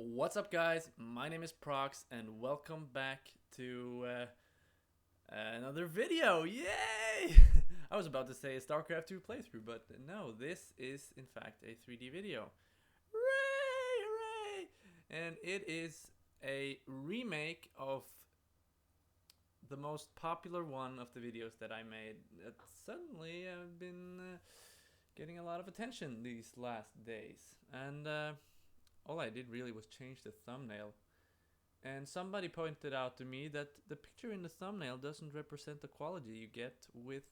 What's up, guys? My name is Prox, and welcome back to another video. Yay! I was about to say a StarCraft 2 playthrough, but no, this is in fact a 3D video. Hooray! Hooray! And it is a remake of the most popular one of the videos that I made that suddenly have been getting a lot of attention these last days. And all I did really was change the thumbnail. And somebody pointed out to me that the picture in the thumbnail doesn't represent the quality you get with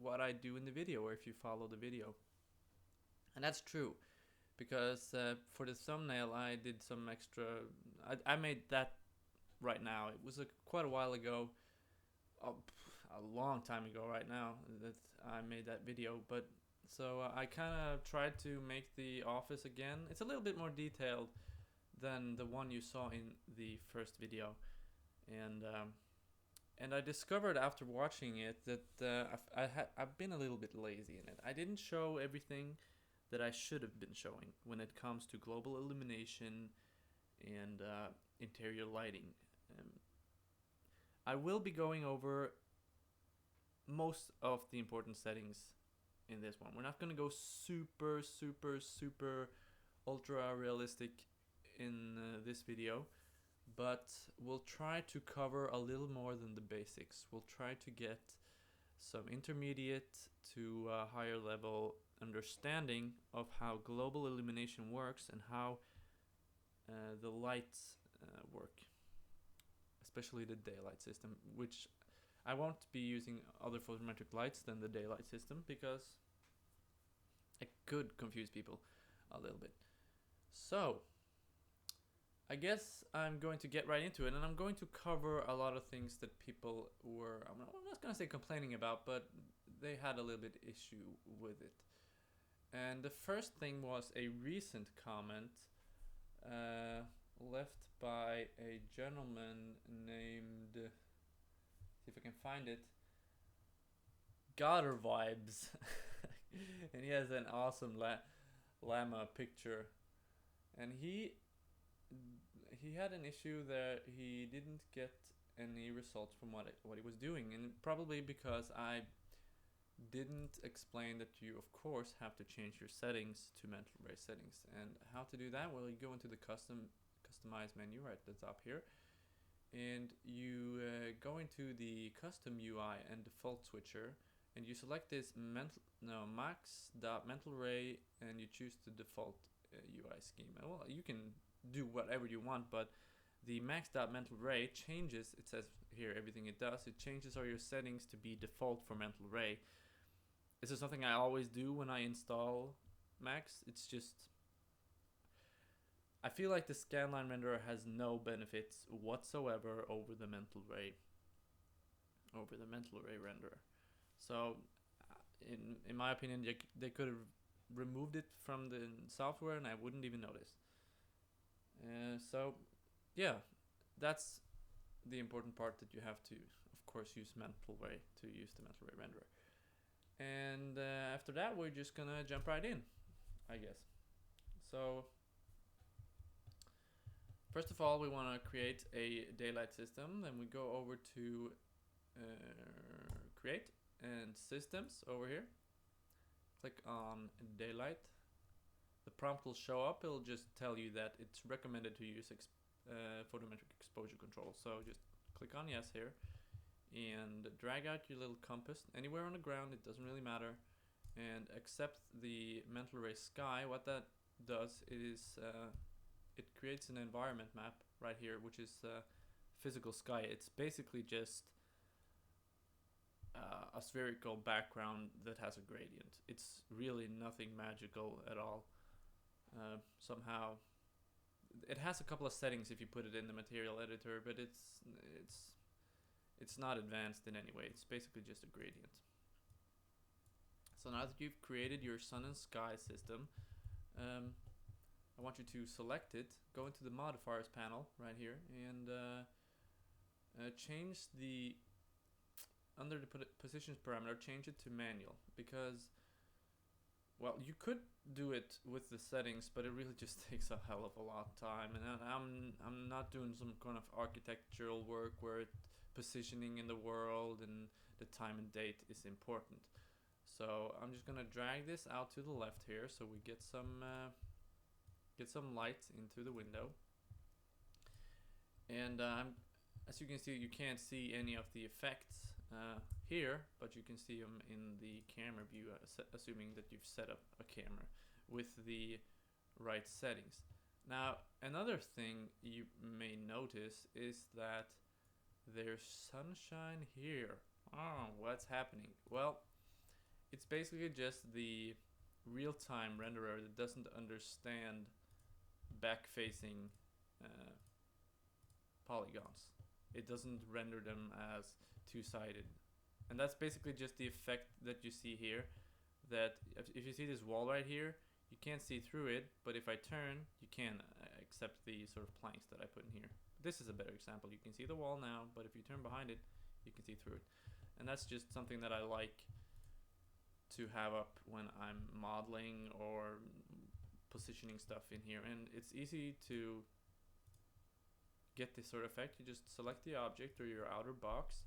what I do in the video, or if you follow the video. And that's true, because for the thumbnail I did some extra. I made that right now. It was quite a while ago, a long time ago right now, that I made that video. But so I kind of tried to make the office again. It's a little bit more detailed than the one you saw in the first video, and I discovered after watching it that I've been a little bit lazy in it. I didn't show everything that I should have been showing when it comes to global illumination and interior lighting. Um, I will be going over most of the important settings in this one. We're not going to go super ultra realistic in this video, but we'll try to cover a little more than the basics. We'll try to get some intermediate to higher level understanding of how global illumination works and how the lights work, especially the daylight system, which I won't be using other photometric lights than the daylight system because it could confuse people a little bit. So I guess I'm going to get right into it, and I'm going to cover a lot of things that people were, I'm not going to say complaining about, but they had a little bit issue with it. And the first thing was a recent comment left by a gentleman named, see if I can find it, Goddard Vibes. And he has an awesome llama picture, and he had an issue that he didn't get any results from what he was doing, and probably because I didn't explain that you of course have to change your settings to mental ray settings. And how to do that? Well, you go into the customize menu right at the top here, and you go into the custom UI and default switcher, and you select this max.mentalray, and you choose the default UI scheme. And well, you can do whatever you want, but the max.mentalray changes, it says here everything it does, it changes all your settings to be default for mental ray. This is something I always do when I install Max. It's just, I feel like the scanline renderer has no benefits whatsoever over the mental ray renderer. So in my opinion, they could have removed it from the software and I wouldn't even notice. So yeah, that's the important part, that you have to of course use mental ray to use the mental ray renderer. And after that, we're just gonna jump right in, I guess. So first of all, we want to create a daylight system. Then we go over to create and systems over here. Click on daylight. The prompt will show up. It'll just tell you that it's recommended to use photometric exposure control. So just click on yes here and drag out your little compass anywhere on the ground. It doesn't really matter, and accept the mental ray sky. What that does is it creates an environment map right here, which is physical sky. It's basically just a spherical background that has a gradient. It's really nothing magical at all. Somehow it has a couple of settings if you put it in the material editor, but it's not advanced in any way. It's basically just a gradient. So now that you've created your sun and sky system, I want you to select it, go into the modifiers panel right here, and change the, under the positions parameter, change it to manual, because, well, you could do it with the settings, but it really just takes a hell of a lot of time, and I'm not doing some kind of architectural work where positioning in the world and the time and date is important. So I'm just gonna drag this out to the left here, so we get some light into the window. And as you can see, you can't see any of the effects here, but you can see them in the camera view, assuming that you've set up a camera with the right settings. Now, another thing you may notice is that there's sunshine here. Oh, what's happening? Well, it's basically just the real-time renderer that doesn't understand back-facing polygons. It doesn't render them as two-sided. And that's basically just the effect that you see here, that if you see this wall right here, you can't see through it, but if I turn, you can, except the sort of planks that I put in here. This is a better example. You can see the wall now, but if you turn behind it, you can see through it. And that's just something that I like to have up when I'm modeling or positioning stuff in here. And it's easy to get this sort of effect. You just select the object or your outer box,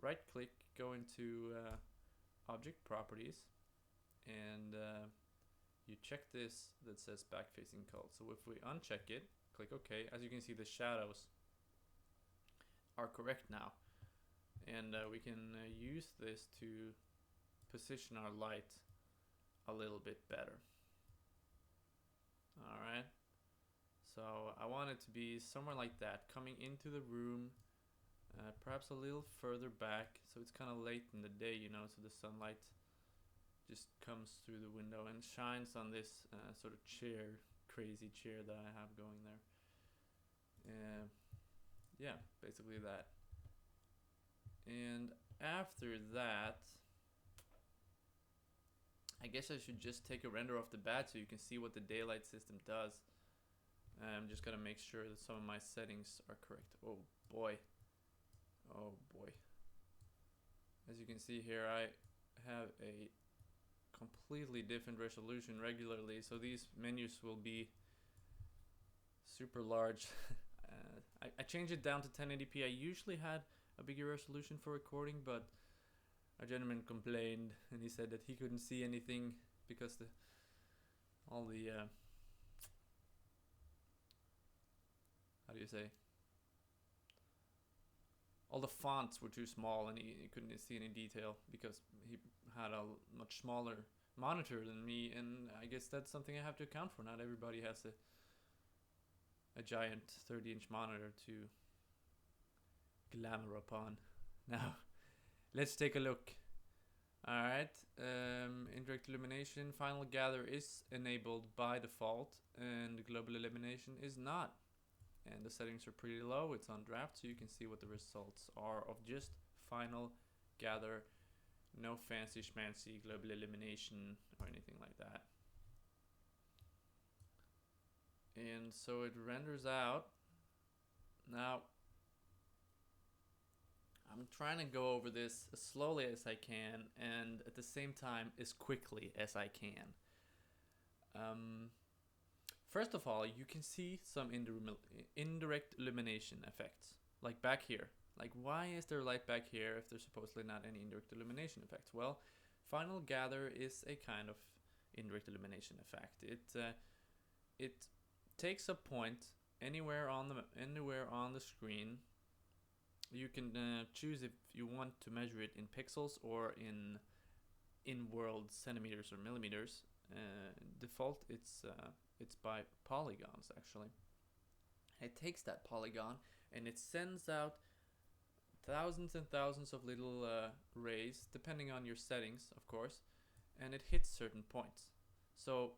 right click, go into object properties, and you check this that says back facing cult. So if we uncheck it, click OK, as you can see the shadows are correct now, and we can use this to position our light a little bit better. Alright, so I want it to be somewhere like that, coming into the room, perhaps a little further back, so it's kind of late in the day, you know, so the sunlight just comes through the window and shines on this sort of chair, crazy chair that I have going there. Yeah, basically that. And after that, I guess I should just take a render off the bat so you can see what the daylight system does. I'm just gonna make sure that some of my settings are correct. Oh boy. Oh boy. As you can see here, I have a completely different resolution regularly, so these menus will be super large. I changed it down to 1080p. I usually had a bigger resolution for recording, but a gentleman complained and he said that he couldn't see anything because all the how do you say, all the fonts were too small, and he couldn't see any detail because he had a much smaller monitor than me, and I guess that's something I have to account for. Not everybody has a giant 30-inch monitor to glamour upon. Now let's take a look. Alright, Indirect Illumination Final Gather is enabled by default, and Global Illumination is not. And the settings are pretty low. It's on draft, so you can see what the results are of just Final Gather. No fancy schmancy Global Illumination or anything like that. And so it renders out. Now, I'm trying to go over this as slowly as I can and at the same time as quickly as I can. First of all, you can see some indirect illumination effects, like back here. Like, why is there light back here if there's supposedly not any indirect illumination effects? Well, Final Gather is a kind of indirect illumination effect. It takes a point anywhere on the screen. You can choose if you want to measure it in pixels or in world centimeters or millimeters. Default, it's by polygons actually. It takes that polygon and it sends out thousands and thousands of little rays, depending on your settings, of course, and it hits certain points. So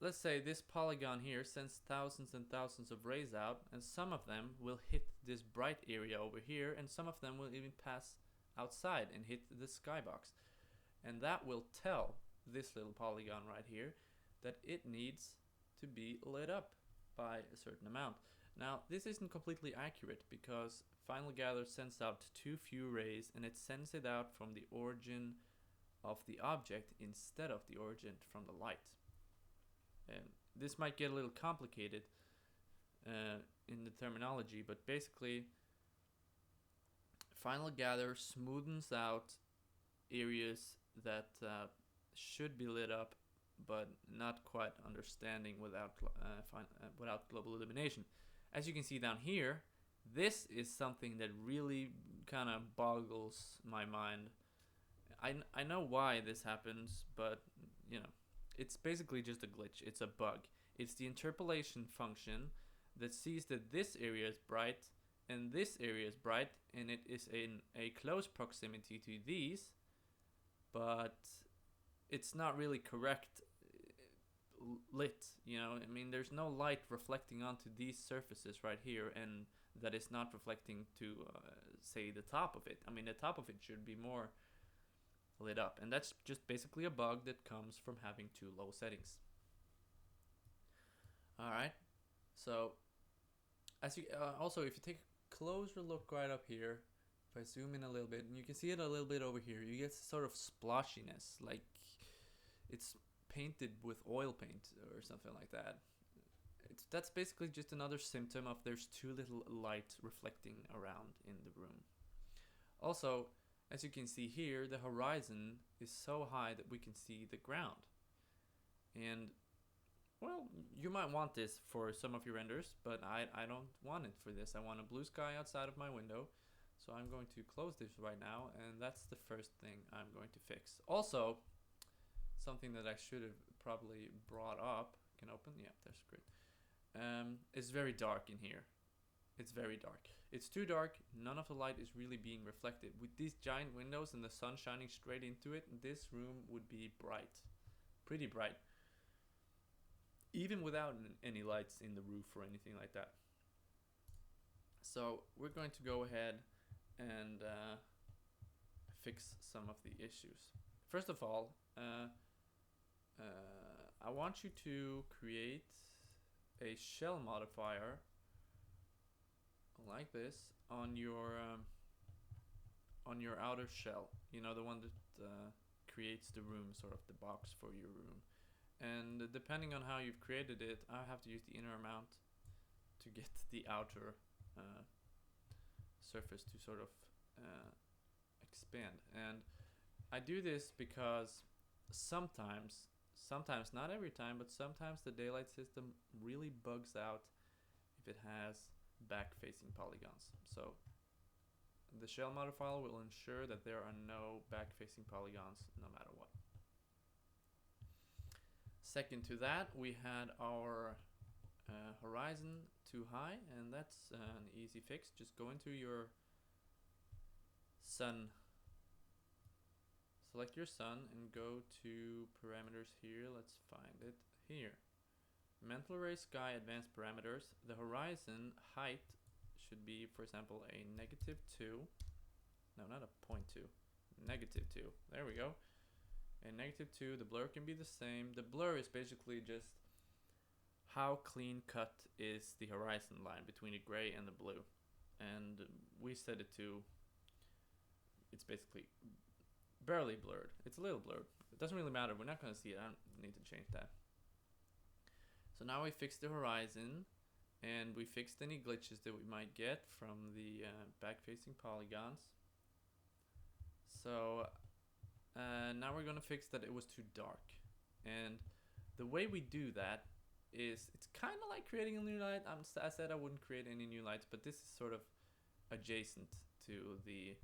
let's say this polygon here sends thousands and thousands of rays out, and some of them will hit this bright area over here, and some of them will even pass outside and hit the skybox. And that will tell this little polygon right here that it needs to be lit up by a certain amount. Now, this isn't completely accurate because Final Gather sends out too few rays, and it sends it out from the origin of the object instead of the origin from the light. And this might get a little complicated in the terminology, but basically final gather smoothens out areas that should be lit up but not quite understanding without global illumination. As you can see down here, this is something that really kind of boggles my mind. I know why this happens, but you know, it's basically just a glitch. It's a bug. It's the interpolation function that sees that this area is bright and this area is bright, and it is in a close proximity to these, but it's not really correct lit. You know, I mean, there's no light reflecting onto these surfaces right here, and that is not reflecting to say the top of it. I mean, the top of it should be more lit up, and that's just basically a bug that comes from having too low settings. All right, so as you also, if you take a closer look right up here, if I zoom in a little bit, and you can see it a little bit over here, you get sort of splotchiness, like it's painted with oil paint or something like that. That's basically just another symptom of there's too little light reflecting around in the room. Also, as you can see here, the horizon is so high that we can see the ground. And, well, you might want this for some of your renders, but I don't want it for this. I want a blue sky outside of my window. So I'm going to close this right now, and that's the first thing I'm going to fix. Also, something that I should have probably brought up, can open, yeah, that's great. It's very dark in here. It's very dark. It's too dark. None of the light is really being reflected. With these giant windows and the sun shining straight into it, this room would be bright, pretty bright, even without any lights in the roof or anything like that. So we're going to go ahead and fix some of the issues. First of all, I want you to create a shell modifier like this on your outer shell. You know, the one that creates the room, sort of the box for your room. And depending on how you've created it, I have to use the inner amount to get the outer surface to sort of expand. And I do this because sometimes, not every time, but sometimes the daylight system really bugs out if it has back-facing polygons. So the shell modifier will ensure that there are no back-facing polygons no matter what. Second to that, we had our horizon too high, and that's an easy fix. Just go into your sun, select your sun, and go to parameters here. Let's find it here. Mental array sky advanced parameters. The horizon height should be, for example, a -2. No, not a 0.2. -2. There we go. A -2. The blur can be the same. The blur is basically just how clean cut is the horizon line between the gray and the blue. And we set it to, it's basically barely blurred. It's a little blurred. It doesn't really matter. We're not going to see it. I don't need to change that. So now we fixed the horizon, and we fixed any glitches that we might get from the back-facing polygons. So now we're going to fix that it was too dark. And the way we do that is, it's kind of like creating a new light. I said I wouldn't create any new lights, but this is sort of adjacent to the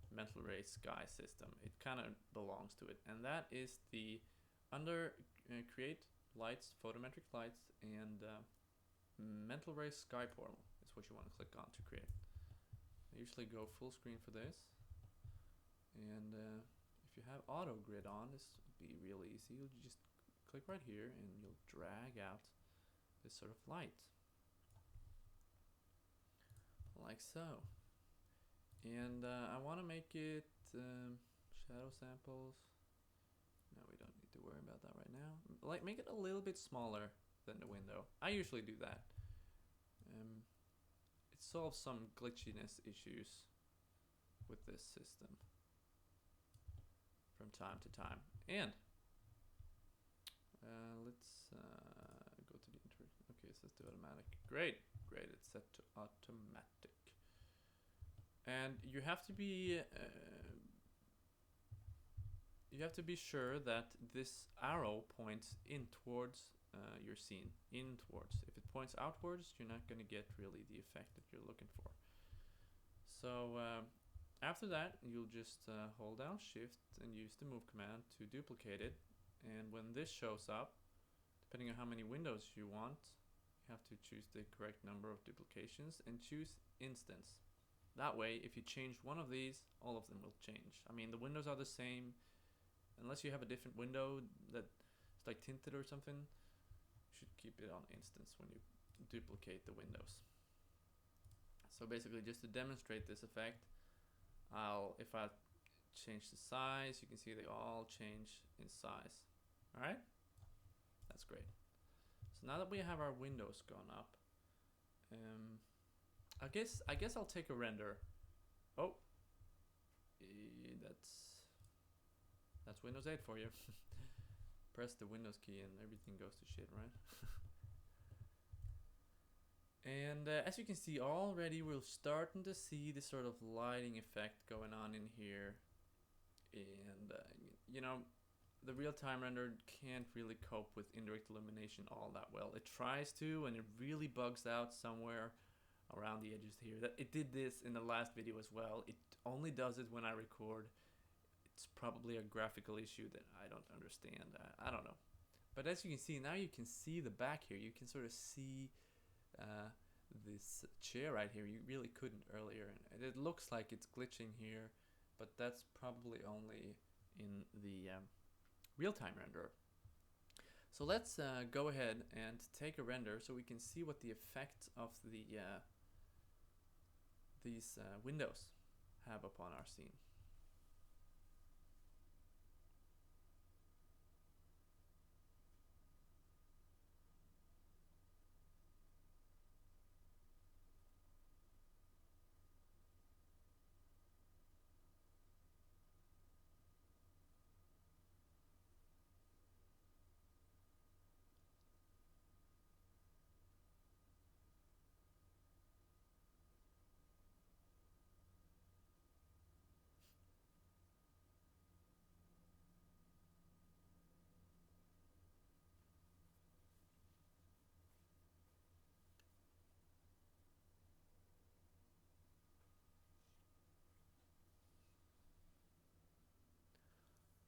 mental array sky system. It kind of belongs to it, and that is the under create lights, photometric lights, and mental array sky portal is what you want to click on to create. I usually go full screen for this, and if you have auto grid on, this would be really easy. You'll just click right here and you'll drag out this sort of light like so. And I want to make it shadow samples. No, we don't need to worry about that right now. Like, make it a little bit smaller than the window. I usually do that. It solves some glitchiness issues with this system. from time to time. And let's go to the okay, it says to automatic. Great, it's set to automatic. And you have to be sure that this arrow points in towards your scene, in towards. If it points outwards, you're not going to get really the effect that you're looking for. So after that, you'll just hold down Shift and use the move command to duplicate it. And when this shows up, depending on how many windows you want, you have to choose the correct number of duplications and choose instance. That way, if you change one of these, all of them will change. I mean, the windows are the same. Unless you have a different window that's like tinted or something, you should keep it on instance when you duplicate the windows. So basically, just to demonstrate this effect, if I change the size, you can see they all change in size. All right, that's great. So now that we have our windows gone up, I guess I'll take a render. Oh, that's Windows 8 for you. Press the Windows key and everything goes to shit, right? And as you can see already, we're starting to see this sort of lighting effect going on in here. And you know, the real-time render can't really cope with indirect illumination all that well. It tries to, and it really bugs out somewhere around the edges here. That it did this in the last video as well. It only does it when I record. It's probably a graphical issue that I don't understand. I don't know. But as you can see, now you can see the back here. You can sort of see this chair right here. You really couldn't earlier. And it looks like it's glitching here, but that's probably only in the real-time render. So let's go ahead and take a render so we can see what the effect of these windows have upon our scene.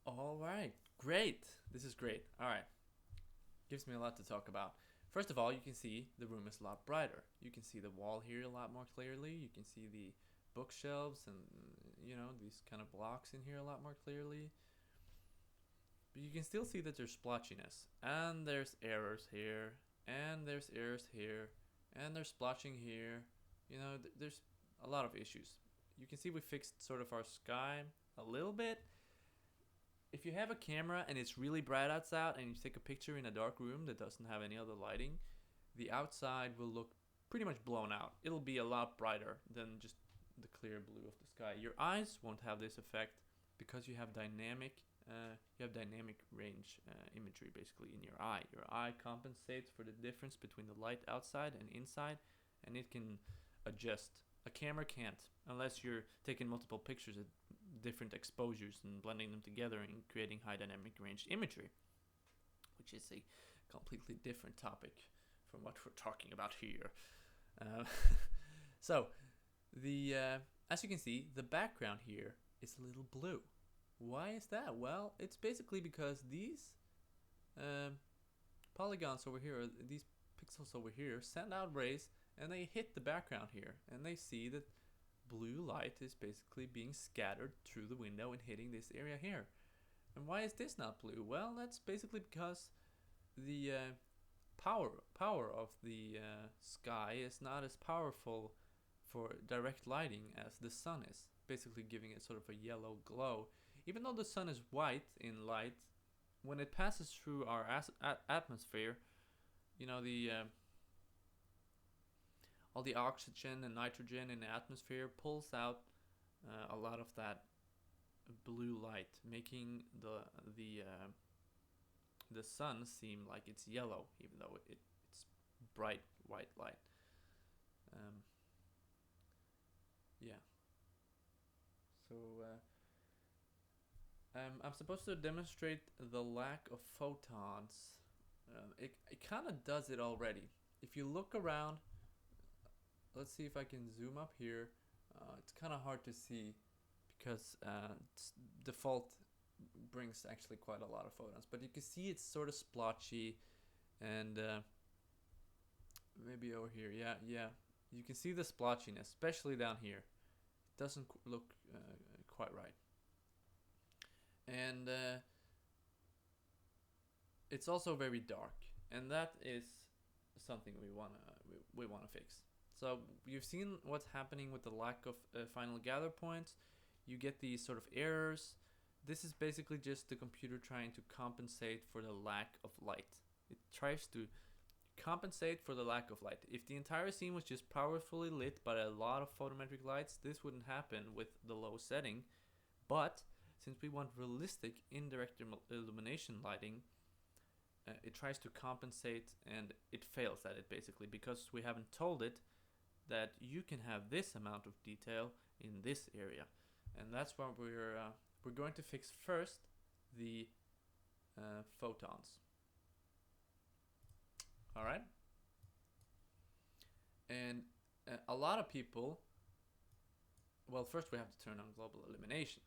All right, great. This is great. All right, gives me a lot to talk about. First of all, you can see the room is a lot brighter. You can see the wall here a lot more clearly. You can see the bookshelves and, you know, these kind of blocks in here a lot more clearly. But you can still see that there's splotchiness, and there's errors here, and there's errors here, and there's splotching here. You know, there's a lot of issues. You can see we fixed sort of our sky a little bit. If you have a camera and it's really bright outside and you take a picture in a dark room that doesn't have any other lighting, the outside will look pretty much blown out. It'll be a lot brighter than just the clear blue of the sky. Your eyes won't have this effect because you have dynamic range imagery basically in your eye. Your eye compensates for the difference between the light outside and inside, and it can adjust. A camera can't, unless you're taking multiple pictures at different exposures and blending them together and creating high dynamic range imagery, which is a completely different topic from what we're talking about here. So the as you can see, the background here is a little blue. Why is that? Well, it's basically because these polygons over here, these pixels over here, send out rays and they hit the background here, and they see that blue light is basically being scattered through the window and hitting this area here. And why is this not blue? Well, that's basically because the power of the sky is not as powerful for direct lighting as the sun is, basically giving it sort of a yellow glow. Even though the sun is white in light, when it passes through our atmosphere, you know, all the oxygen and nitrogen in the atmosphere pulls out a lot of that blue light, making the sun seem like it's yellow, even though it's bright white light. Yeah. So I'm supposed to demonstrate the lack of photons. It kind of does it already. If you look around, let's see if I can zoom up here. It's kind of hard to see because default brings actually quite a lot of photons, but you can see it's sort of splotchy, and maybe over here, yeah, you can see the splotchiness, especially down here. It doesn't look quite right, and it's also very dark, and that is something we wanna fix. So you've seen what's happening with the lack of final gather points. You get these sort of errors. This is basically just the computer trying to compensate for the lack of light. It tries to compensate for the lack of light. If the entire scene was just powerfully lit by a lot of photometric lights, this wouldn't happen with the low setting. But since we want realistic indirect illumination lighting, it tries to compensate, and it fails at it basically because we haven't told it that you can have this amount of detail in this area, and that's what we're going to fix first, the photons. All right, and a lot of people. Well, first we have to turn on global illumination,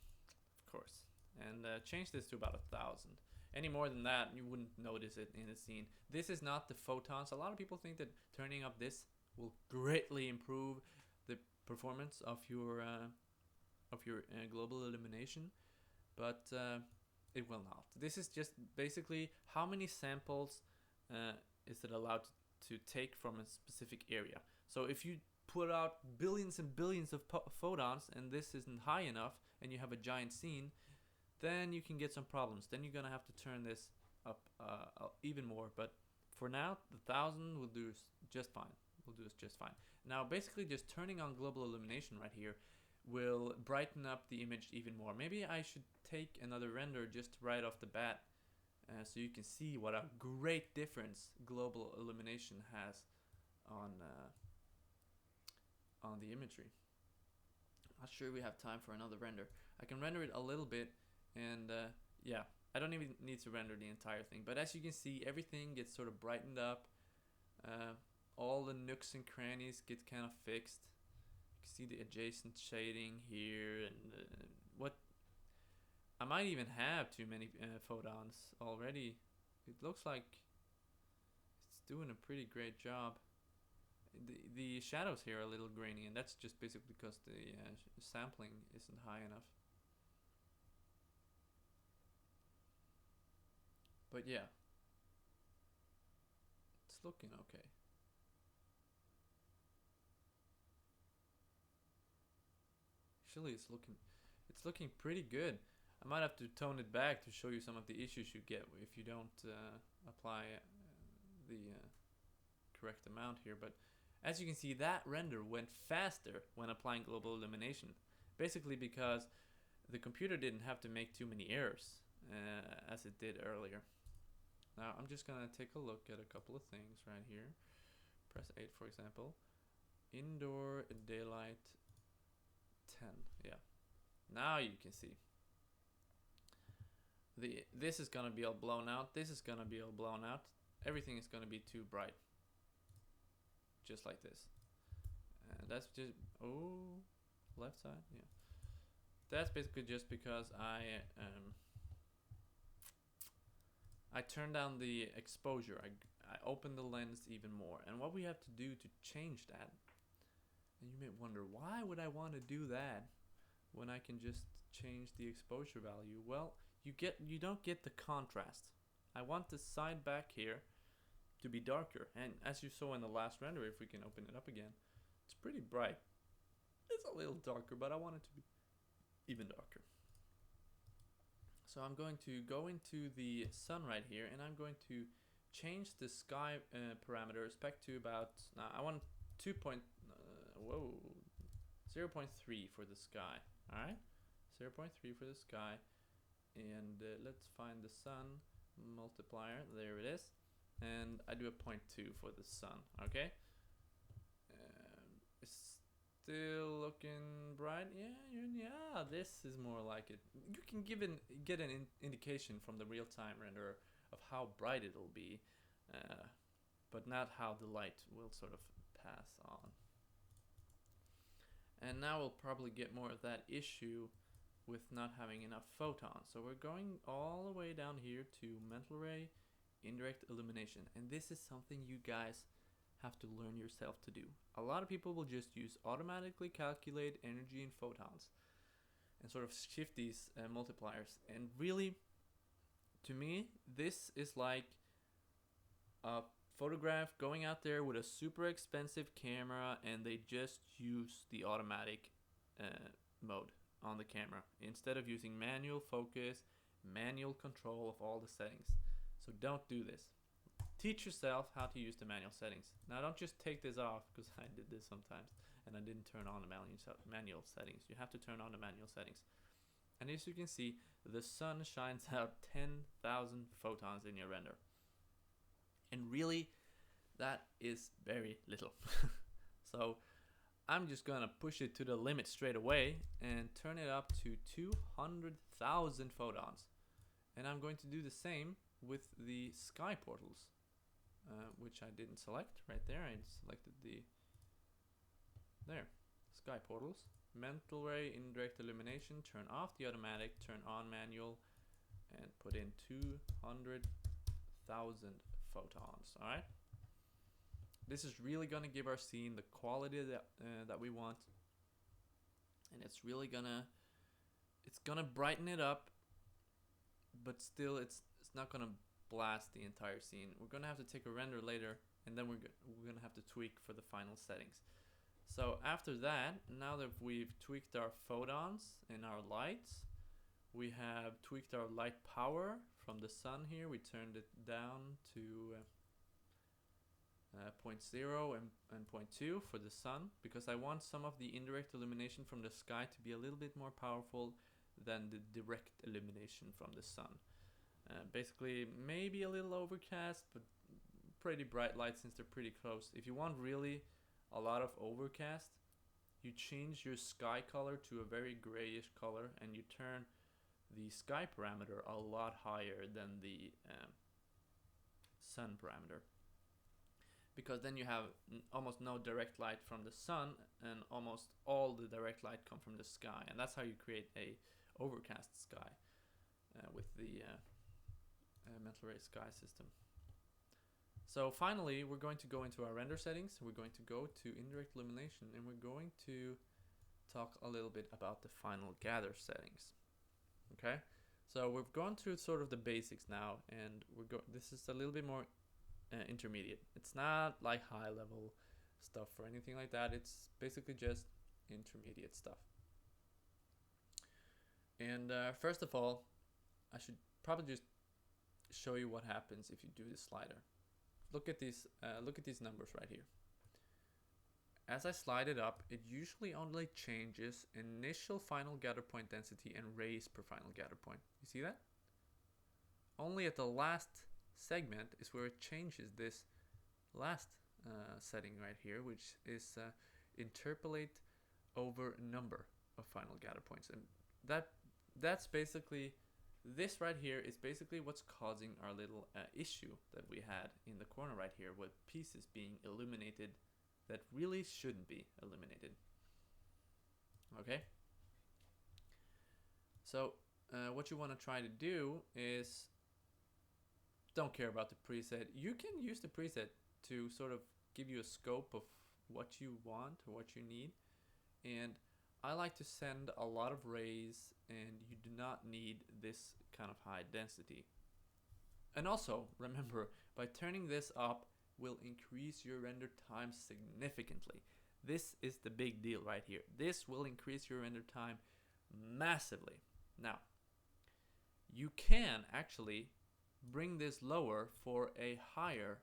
of course, and change this to about 1,000. Any more than that, you wouldn't notice it in the scene. This is not the photons. A lot of people think that turning up this will greatly improve the performance of your global illumination, but it will not. This is just basically how many samples is it allowed to take from a specific area. So if you put out billions and billions of photons and this isn't high enough and you have a giant scene, then you can get some problems. Then you're gonna have to turn this up even more. But for now, the 1,000 will do just fine. Will do us just fine. Now, basically, just turning on global illumination right here will brighten up the image even more. Maybe I should take another render just right off the bat, so you can see what a great difference global illumination has on the imagery. Not sure we have time for another render. I can render it a little bit, and yeah, I don't even need to render the entire thing. But as you can see, everything gets sort of brightened up. All the nooks and crannies get kind of fixed. You can see the adjacent shading here, and what I might even have too many photons already. It looks like it's doing a pretty great job. The shadows here are a little grainy, and that's just basically because the sampling isn't high enough. But yeah, it's looking okay. Actually, it's looking pretty good. I might have to tone it back to show you some of the issues you get if you don't apply the correct amount here. But as you can see, that render went faster when applying global illumination, basically because the computer didn't have to make too many errors as it did earlier. Now I'm just gonna take a look at a couple of things right here. Press 8, for example. Indoor daylight 10. Yeah. Now you can see. This is gonna be all blown out. This is gonna be all blown out. Everything is gonna be too bright. Just like this. And that's just left side. Yeah. That's basically just because I turned down the exposure. I opened the lens even more. And what we have to do to change that, and you may wonder, why would I want to do that when I can just change the exposure value? Well, you don't get the contrast. I want the side back here to be darker, and as you saw in the last render, if we can open it up again, it's pretty bright. It's a little darker, but I want it to be even darker. So I'm going to go into the sun right here, and I'm going to change the sky parameters back to about, I want 0.3 for the sky. Alright, 0.3 for the sky, and let's find the sun multiplier. There it is. And I do a 0.2 for the sun. Okay. It's still looking bright. Yeah. This is more like it. You can get an indication from the real-time renderer of how bright it'll be, but not how the light will sort of pass on. And now we'll probably get more of that issue with not having enough photons. So we're going all the way down here to mental ray, indirect illumination. And this is something you guys have to learn yourself to do. A lot of people will just use automatically calculate energy in photons and sort of shift these multipliers. And really, to me, this is like a photograph going out there with a super expensive camera, and they just use the automatic mode on the camera instead of using manual focus, manual control of all the settings. So don't do this. Teach yourself how to use the manual settings. Now don't just take this off, because I did this sometimes and I didn't turn on the manual settings. You have to turn on the manual settings. And as you can see, the sun shines out 10,000 photons in your render. And really, that is very little. So I'm just gonna push it to the limit straight away and turn it up to 200,000 photons. And I'm going to do the same with the sky portals, which I didn't select right there. I selected there, sky portals. Mental ray, indirect illumination, turn off the automatic, turn on manual, and put in 200,000 photons. All right. This is really gonna give our scene the quality that we want, and it's really gonna brighten it up, but still it's not gonna blast the entire scene. We're gonna have to take a render later, and then we're gonna have to tweak for the final settings. So after that, now that we've tweaked our photons and our lights, we have tweaked our light power from the sun here. We turned it down to 0.0 and 0.2 for the sun, because I want some of the indirect illumination from the sky to be a little bit more powerful than the direct illumination from the sun. Basically, maybe a little overcast, but pretty bright light since they're pretty close. If you want really a lot of overcast, you change your sky color to a very grayish color, and you turn the sky parameter a lot higher than the sun parameter, because then you have almost no direct light from the sun, and almost all the direct light come from the sky, and that's how you create a overcast sky with the mental ray sky system. So finally, we're going to go into our render settings. We're going to go to indirect illumination, and we're going to talk a little bit about the final gather settings. Okay, so we've gone through sort of the basics now, and this is a little bit more intermediate. It's not like high level stuff or anything like that. It's basically just intermediate stuff. And first of all, I should probably just show you what happens if you do the slider. Look at these numbers right here. As I slide it up, it usually only changes initial final gather point density and rays per final gather point. You see that? Only at the last segment is where it changes this last setting right here, which is interpolate over number of final gather points. And that's basically, this right here is basically what's causing our little issue that we had in the corner right here, with pieces being illuminated that really shouldn't be illuminated. Okay? So what you want to try to do is, don't care about the preset. You can use the preset to sort of give you a scope of what you want or what you need. And I like to send a lot of rays, and you do not need this kind of high density. And also, remember, by turning this up will increase your render time significantly. This is the big deal right here. This will increase your render time massively. Now, you can actually bring this lower for a higher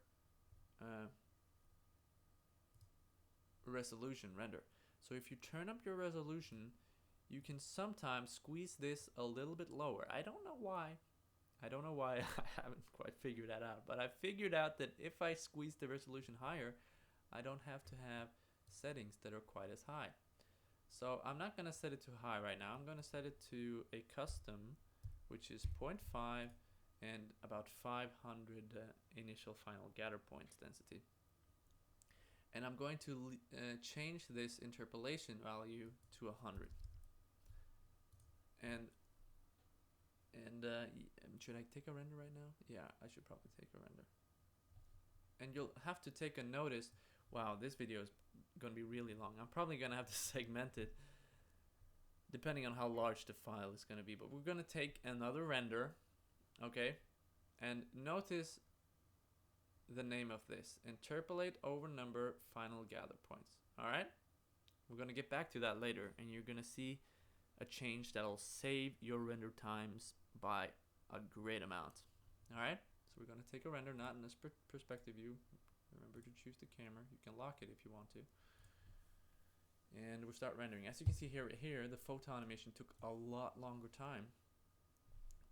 resolution render. So if you turn up your resolution, you can sometimes squeeze this a little bit lower. I don't know why. I don't know why. I haven't quite figured that out. But I figured out that if I squeeze the resolution higher, I don't have to have settings that are quite as high. So I'm not going to set it too high right now. I'm going to set it to a custom, which is 0.5 and about 500 initial final gather points density. And I'm going to change this interpolation value to 100. And should I take a render right now? Yeah, I should probably take a render. And you'll have to take a notice. Wow, this video is going to be really long. I'm probably going to have to segment it depending on how large the file is going to be. But we're going to take another render, okay? And notice the name of this. Interpolate over number final gather points. All right? We're going to get back to that later. And you're going to see a change that'll save your render times by a great amount. All right? So we're going to take a render, not in this perspective view. Remember to choose the camera. You can lock it if you want to. And we'll start rendering. As you can see here, the photon emission took a lot longer time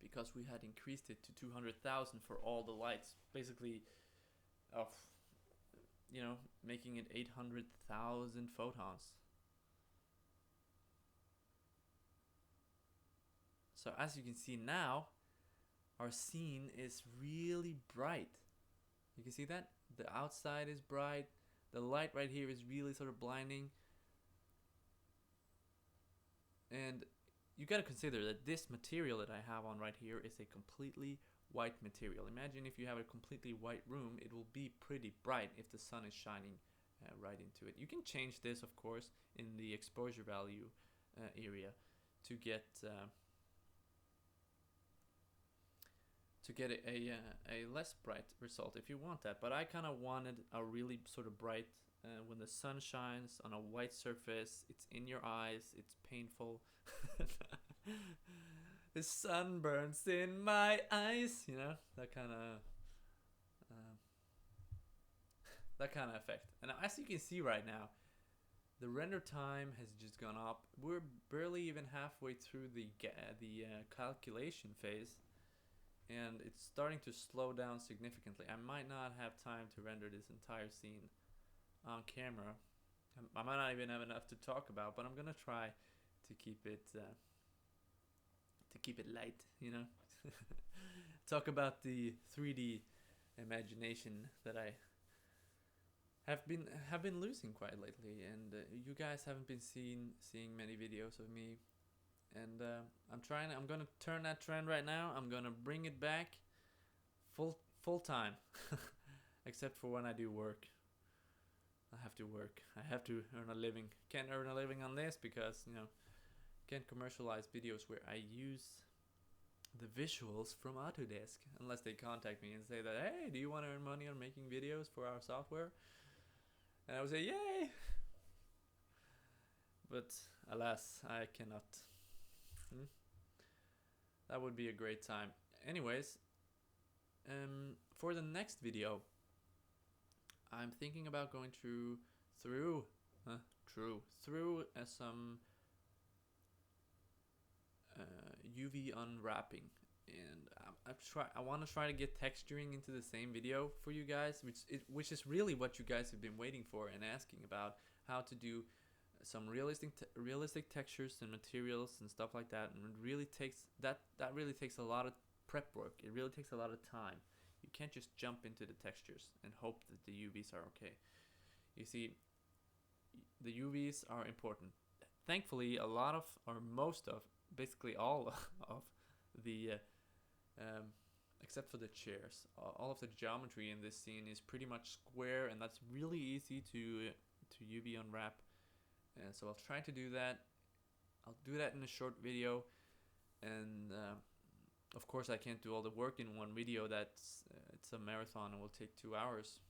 because we had increased it to 200,000 for all the lights. Basically, making it 800,000 photons. So as you can see now, our scene is really bright. You can see that? The outside is bright. The light right here is really sort of blinding. And you got to consider that this material that I have on right here is a completely white material. Imagine if you have a completely white room, it will be pretty bright if the sun is shining right into it. You can change this, of course, in the exposure value area to get a less bright result if you want that. But I kind of wanted a really sort of bright, when the sun shines on a white surface, it's in your eyes, it's painful. The sun burns in my eyes, that kind of effect. And as you can see right now, the render time has just gone up. We're barely even halfway through the calculation phase, and it's starting to slow down significantly. I might not have time to render this entire scene on camera. I might not even have enough to talk about, but I'm gonna try to keep it light, talk about the 3D imagination that I have been losing quite lately, and you guys haven't been seeing many videos of me, and I'm gonna turn that trend right now. I'm gonna bring it back full time, except for when I do work. I have to work. I have to earn a living. Can't earn a living on this because can't commercialize videos where I use the visuals from Autodesk unless they contact me and say that, hey, do you want to earn money on making videos for our software? And I would say, yay! But alas, I cannot. That would be a great time. Anyways, for the next video, I'm thinking about going through some UV unwrapping, and I want to try to get texturing into the same video for you guys, which is really what you guys have been waiting for and asking about, how to do some realistic textures and materials and stuff like that. And it really takes that really takes a lot of prep work. It really takes a lot of time. You can't just jump into the textures and hope that the UVs are okay. You see, the UVs are important. Thankfully, a lot of, or most of, basically all of the, except for the chairs, all of the geometry in this scene is pretty much square, and that's really easy to UV unwrap. And so I'll try to do that. I'll do that in a short video, and of course I can't do all the work in one video. It's a marathon and will take 2 hours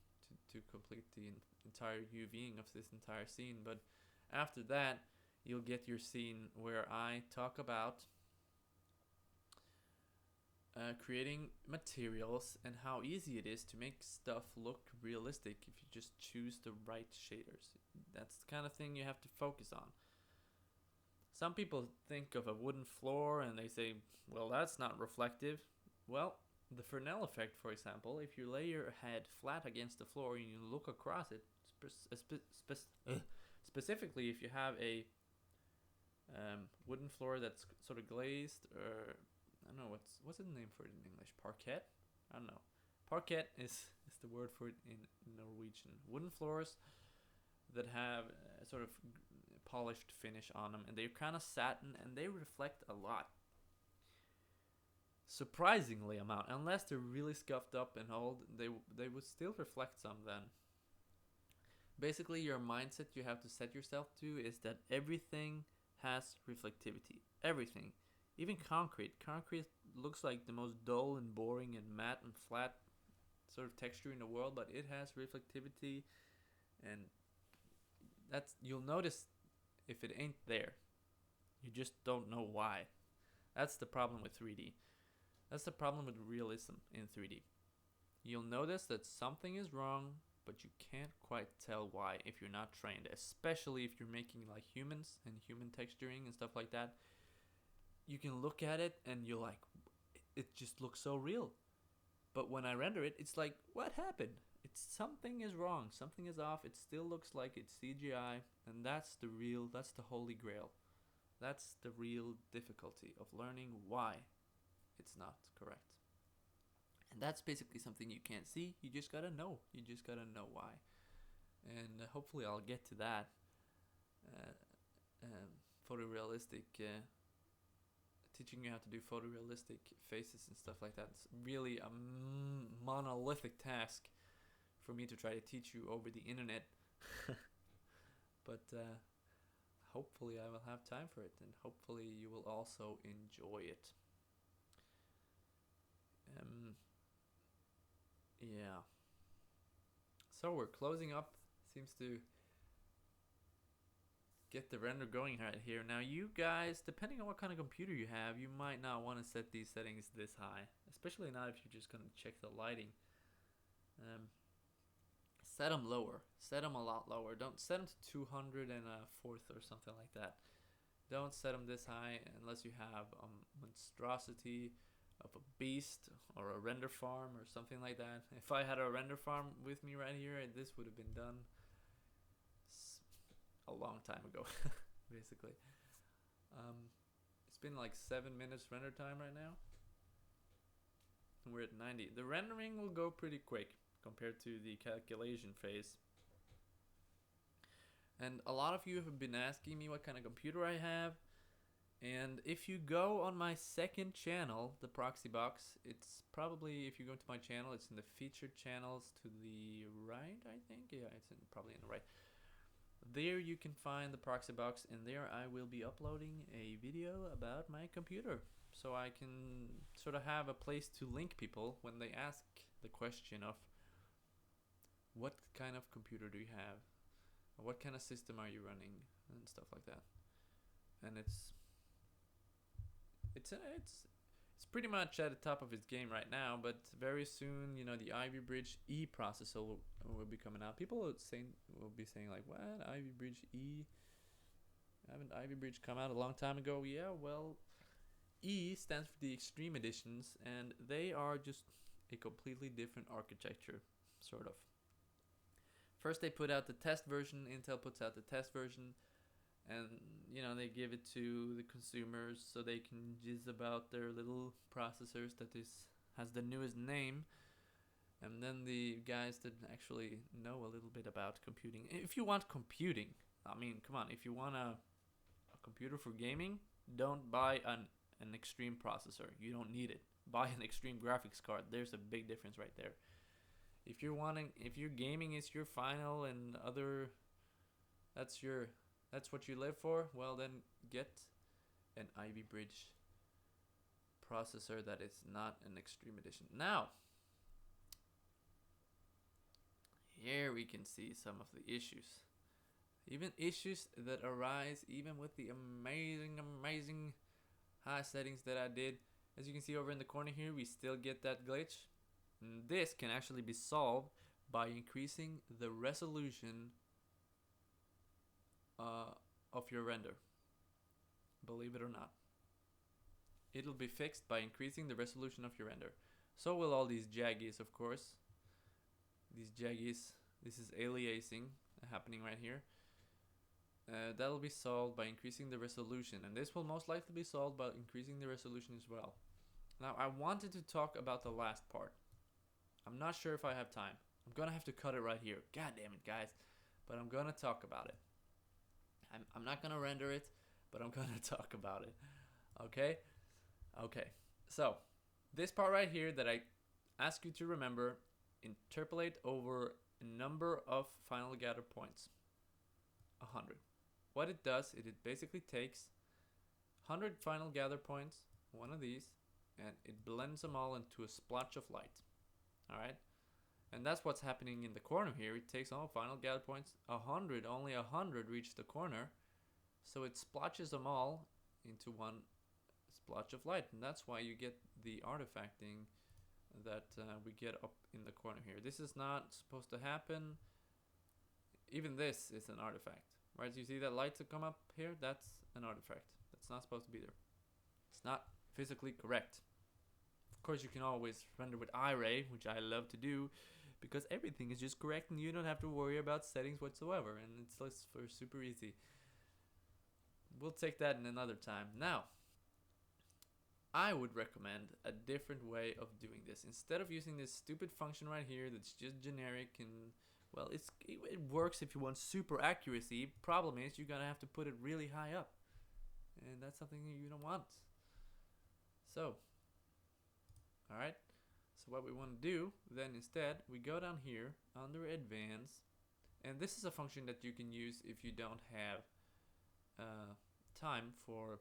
to complete the entire UVing of this entire scene. But after that, you'll get your scene where I talk about creating materials and how easy it is to make stuff look realistic if you just choose the right shaders. That's the kind of thing you have to focus on. Some people think of a wooden floor and they say, well, that's not reflective. Well, the Fresnel effect, for example, if you lay your head flat against the floor and you look across it, specifically if you have a wooden floor that's sort of glazed, or I don't know what's the name for it in English, parquet? I don't know. Parquet is the word for it in Norwegian. Wooden floors that have sort of polished finish on them, and they're kind of satin and they reflect a lot. Surprisingly amount, unless they're really scuffed up and old, they would still reflect some then. Basically, your mindset you have to set yourself to is that everything has reflectivity. Everything. Even concrete. Concrete looks like the most dull and boring and matte and flat sort of texture in the world, but it has reflectivity, and that's, you'll notice if it ain't there. You just don't know why. That's the problem with 3D. That's the problem with realism in 3D. You'll notice that something is wrong, but you can't quite tell why if you're not trained, especially if you're making like humans and human texturing and stuff like that. You can look at it and you're like, it just looks so real. But when I render it, it's like, what happened? It's something is wrong, something is off. It still looks like it's CGI, and that's the holy grail. That's the real difficulty of learning why it's not correct. And that's basically something you can't see. You just gotta know. You just gotta know why. And hopefully I'll get to that. Photorealistic, teaching you how to do photorealistic faces and stuff like that. It's really a monolithic task for me to try to teach you over the internet. But hopefully I will have time for it, and hopefully you will also enjoy it. Yeah. So we're closing up. Seems to get the render going right here. Now you guys, depending on what kind of computer you have, you might not want to set these settings this high, especially not if you're just going to check the lighting. Set them lower. Set them a lot lower. Don't set them to 200 and a fourth or something like that. Don't set them this high unless you have a monstrosity of a beast or a render farm or something like that. If I had a render farm with me right here, this would have been done a long time ago, basically. It's been like 7 minutes render time right now. And we're at 90. The rendering will go pretty quick compared to the calculation phase. And a lot of you have been asking me what kind of computer I have. And if you go on my second channel, the Proxy Box, it's probably, if you go to my channel, it's in the featured channels to the right, I think. Yeah, it's probably in the right. There you can find the Proxy Box, and there I will be uploading a video about my computer. So I can sort of have a place to link people when they ask the question of, what kind of computer do you have? Or what kind of system are you running? And stuff like that. And it's pretty much at the top of its game right now, but very soon, you know, the Ivy Bridge E processor will be coming out. People will be saying like, what? Ivy Bridge E? Haven't Ivy Bridge come out a long time ago? Yeah, well, E stands for the Extreme Editions, and they are just a completely different architecture, sort of. First they put out the test version, Intel puts out the test version, and you know, they give it to the consumers so they can jizz about their little processors that has the newest name. And then the guys that actually know a little bit about computing, if you want computing, I mean, come on, if you want a computer for gaming, don't buy an extreme processor. You don't need it. Buy an extreme graphics card. There's a big difference right there. If you're gaming is your final and other, that's what you live for, well then get an Ivy Bridge processor that is not an Extreme Edition. Now, here we can see some of the issues. Even issues that arise even with the amazing high settings that I did. As you can see over in the corner here, we still get that glitch. And this can actually be solved by increasing the resolution of your render. believe it or not. It'll be fixed by increasing the resolution of your render. So will all these jaggies, of course. These jaggies, this is aliasing happening right here. That'll be solved by increasing the resolution, and this will most likely be solved by increasing the resolution as well. Now, I wanted to talk about the last part. I'm not sure if I have time. I'm gonna have to cut it right here. God damn it, guys. But I'm gonna talk about it. I'm not gonna render it, but I'm gonna talk about it. Okay? Okay. So, this part right here that I ask you to remember, interpolate over a number of final gather points. 100. What it does, it basically takes 100 final gather points, one of these, and it blends them all into a splotch of light. Alright? And that's what's happening in the corner here. It takes all final gather points, 100, only 100 reach the corner. So it splotches them all into one splotch of light. And that's why you get the artifacting that we get up in the corner here. This is not supposed to happen. Even this is an artifact. Right, you see that light to come up here? That's an artifact. That's not supposed to be there. It's not physically correct. Of course, you can always render with iRay, which I love to do, because everything is just correct and you don't have to worry about settings whatsoever, and it's for super easy. We'll take that in another time. Now, I would recommend a different way of doing this. Instead of using this stupid function right here that's just generic and, well, it works if you want super accuracy. Problem is, you're gonna have to put it really high up, and that's something you don't want. So, alright, so what we want to do then instead, we go down here under Advanced, and this is a function that you can use if you don't have time for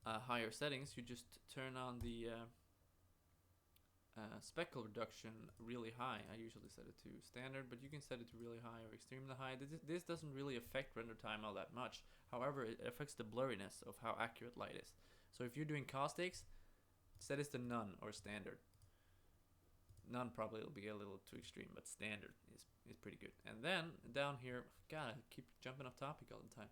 higher settings. You just turn on the speckle reduction really high. I usually set it to standard, but you can set it to really high or extremely high. This doesn't really affect render time all that much. However, it affects the blurriness of how accurate light is. So if you're doing caustics, set it to none or standard. None probably will be a little too extreme, but standard is pretty good. And then down here, God, I keep jumping off topic all the time.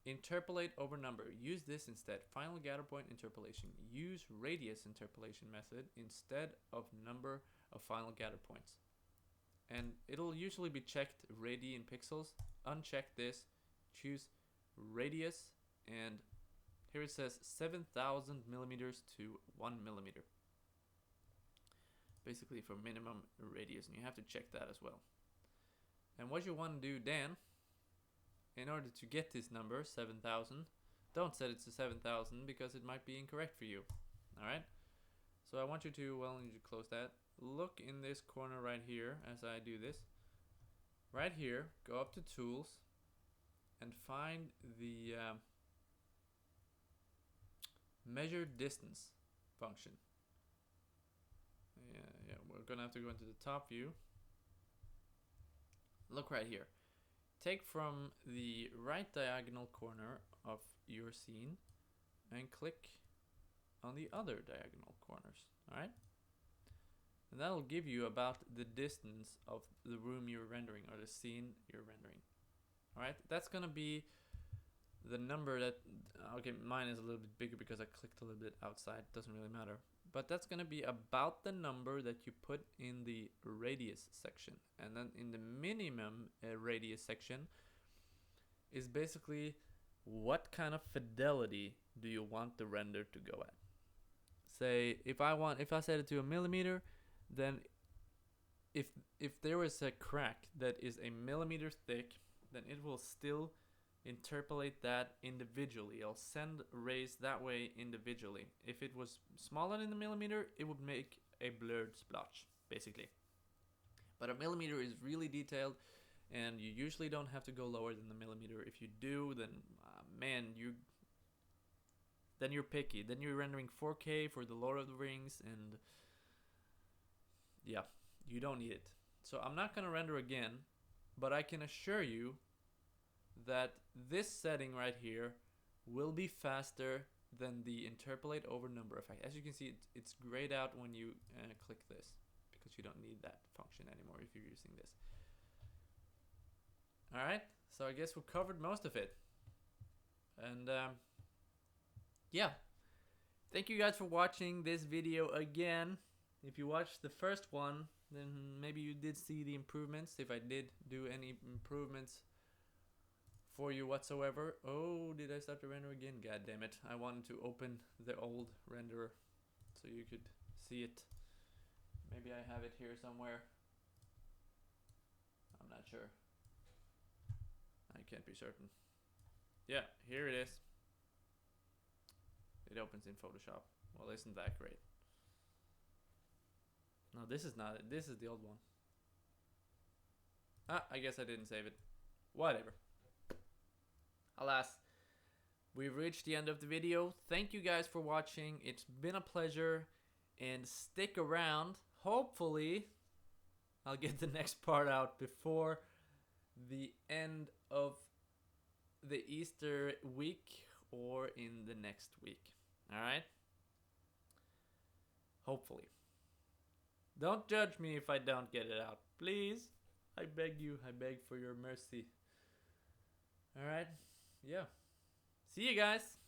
Interpolate over number. Use this instead. Final gather point interpolation. Use radius interpolation method instead of number of final gather points. And it'll usually be checked radii in pixels. Uncheck this. Choose radius, and here it says 7,000 millimeters to 1 millimeter. Basically for minimum radius, and you have to check that as well. And what you want to do then, in order to get this number, 7,000, don't set it to 7,000 because it might be incorrect for you. Alright? So I want you to, well, you close that. Look in this corner right here as I do this. Right here, go up to Tools and find the Measure Distance function. Yeah, we're gonna have to go into the top view. Look right here. Take from the right diagonal corner of your scene and click on the other diagonal corners. Alright? And that'll give you about the distance of the room you're rendering, or the scene you're rendering. Alright? That's gonna be the number that, okay, mine is a little bit bigger because I clicked a little bit outside, doesn't really matter. But that's gonna be about the number that you put in the radius section. And then in the minimum radius section is basically what kind of fidelity do you want the render to go at. Say if I set it to a millimeter, then if there is a crack that is a millimeter thick, then it will still interpolate that individually. It'll send rays that way individually. If it was smaller than a millimeter, it would make a blurred splotch, basically. But a millimeter is really detailed, and you usually don't have to go lower than the millimeter. If you do, then man, then you're picky. Then you're rendering 4K for the Lord of the Rings, and yeah, you don't need it. So I'm not gonna render again, but I can assure you that this setting right here will be faster than the interpolate over number effect. As you can see, it's grayed out when you click this, because you don't need that function anymore if you're using this. Alright, so I guess we covered most of it. And yeah, thank you guys for watching this video again. If you watched the first one, then maybe you did see the improvements, if I did do any improvements for you whatsoever. Oh, did I start to render again? God damn it. I wanted to open the old renderer so you could see it. Maybe I have it here somewhere. I'm not sure. I can't be certain. Yeah, here it is. It opens in Photoshop. Well, isn't that great? No, this is not it. This is the old one. Ah, I guess I didn't save it. Whatever. Alas, we've reached the end of the video. Thank you guys for watching. It's been a pleasure. And stick around. Hopefully, I'll get the next part out before the end of the Easter week or in the next week. Alright? Hopefully. Don't judge me if I don't get it out. Please. I beg you. I beg for your mercy. Alright? Yeah. See you guys.